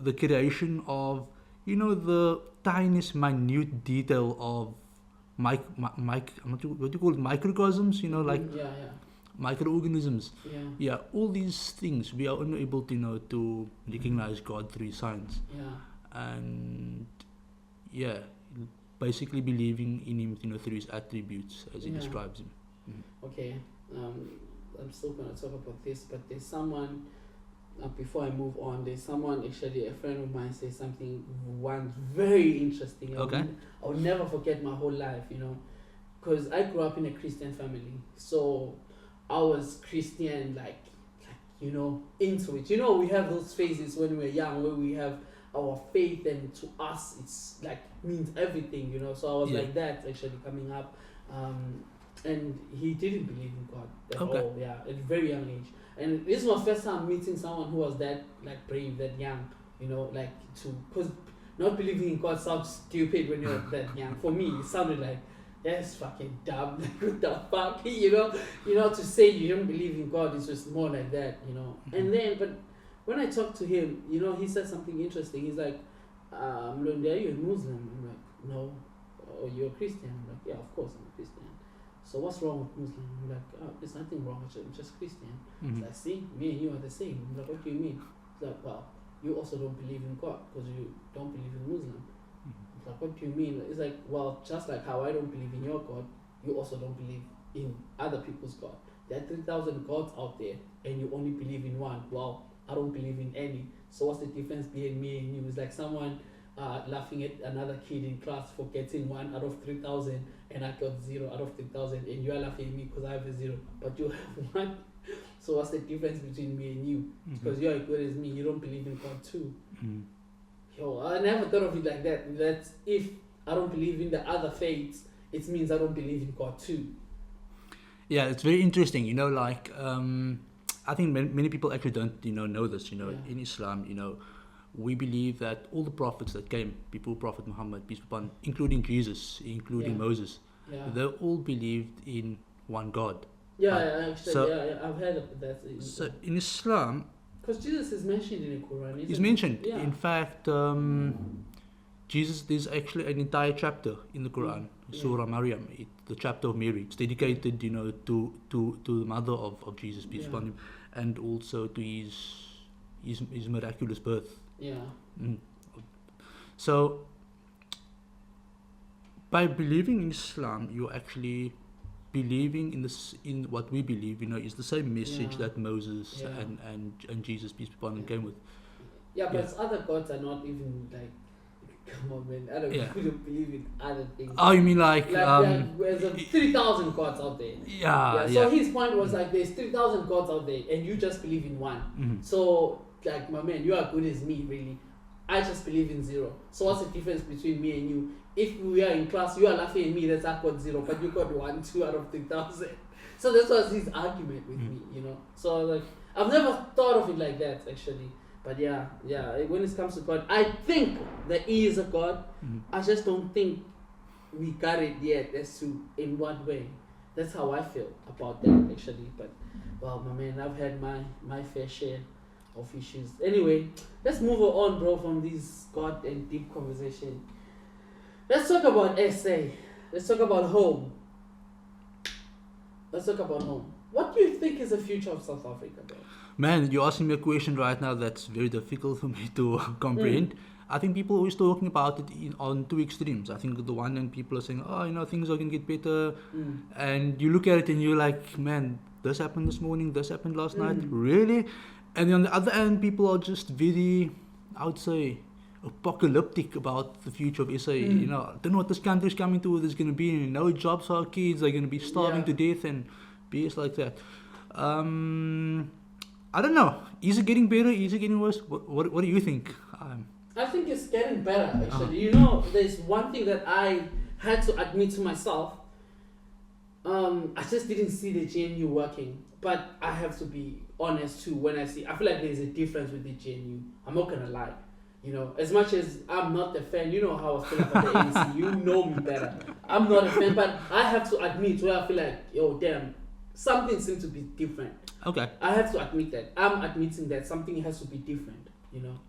the creation of, the tiniest minute detail of what do you call it, microcosms, like Yeah, yeah, microorganisms. yeah, Yeah, all these things we are only able to, to recognize God through science. yeah. And yeah, basically believing in him, through his attributes as he Yeah. describes him. Okay. I'm still gonna talk about this, but there's someone. Before I move on, there's someone, actually a friend of mine, says something once very interesting. Okay. I will never forget my whole life, because I grew up in a Christian family, so I was Christian, into it. We have those phases when we're young where we have our faith, and to us it's like means everything. So I was Yeah. like that actually coming up, and he didn't believe in God at Okay. all. Yeah, at a very young age. And this was my first time meeting someone who was that brave, that young, because not believing in God sounds stupid when you're that young. For me, it sounded like that's fucking dumb. Like, what the fuck, to say you don't believe in God is just more like that, And then, but when I talked to him, he said something interesting. He's like, Mlondi, are you a Muslim? I'm like, no. Oh, you're a Christian? I'm like, yeah, of course I'm a Christian. So what's wrong with Muslim? I'm like, oh, there's nothing wrong. I'm just Christian. Mhm. He's like, see, me and you are the same. I'm like, what do you mean? He's like, well, you also don't believe in God because you don't believe in Muslim. It's like, what do you mean? It's like, well, just like how I don't believe in your God, you also don't believe in other people's God. There are 3,000 gods out there, and you only believe in one. Well, I don't believe in any. So what's the difference between me and you? It's like someone laughing at another kid in class for getting 1 out of 3,000, and I got 0 out of 3,000, and you are laughing at me because I have a 0, but you have 1. So what's the difference between me and you? Because you're as good as me, you don't believe in God too. Mhm. Yo, I never thought of it like that. That if I don't believe in the other faiths, it means I don't believe in God too. Yeah, it's very interesting. I think many people actually don't, know this. Yeah. In Islam, we believe that all the prophets that came before Prophet Muhammad, peace be upon him, including Jesus, including Yeah. Moses, Yeah. they all believed in one God. Yeah, Right. actually, So- I've heard of that. So in Islam, Because Jesus is mentioned in the Quran, isn't he's he? mentioned. Yeah. In fact, Jesus, there's actually an entire chapter in the Quran, Yeah. Surah Maryam, the chapter of Mary. It's dedicated, to the mother of Jesus, peace Yeah. upon him, and also to his miraculous birth. Yeah. Mm. So, by believing in Islam, you're actually believing in what we believe. Is the same message Yeah. that Moses Yeah. and Jesus, peace be upon him, came with. Yeah, but Yeah. other gods are not even like. Come on, man! I don't Yeah. couldn't believe in other things. Oh, you mean like there's 3,000 gods out there. yeah. So his point was like, there's 3,000 gods out there, and you just believe in one. Mhm. So, like, my man, you are good as me, really. I just believe in 0. So what's the difference between me and you? If we are in class, you are laughing at me, that's I got 0, but you got 1, 2 out of 3,000. So that was his argument with me, So like, I've never thought of it like that, actually. But yeah, when it comes to God, I think there is a God. Mhm. I just don't think we got it yet as to in what way. That's how I feel about that, actually. But, well, my man, I've had my fair share of issues. Anyway, let's move on, bro, from this God and deep conversation. Let's talk about SA. Let's talk about home. What do you think is the future of South Africa, bro? Man, you're asking me a question right now that's very difficult for me to comprehend. I think people are always talking about it on two extremes. I think the one end, people are saying, oh, things are going to get better. And you look at it and you're like, man, this happened this morning, this happened last night. Really? And then on the other end, people are just very, I would say, apocalyptic about the future of SA. I don't know what this country's coming to. There's going to be no jobs for our kids. They're going to be starving to death and BS like that. I don't know. Is it getting better? Is it getting worse? What do you think? I think it's getting better, actually. There's one thing that I had to admit to myself. I just didn't see the GNU working. But I have to be honest too. I feel like there's a difference with the GNU. I'm not gonna lie. As much as I'm not a fan, you know how I feel about the ANC. You know me better. I'm not a fan, but I have to admit where I feel like, yo, damn, something seems to be different. Okay. I have to admit that. I'm admitting that something has to be different,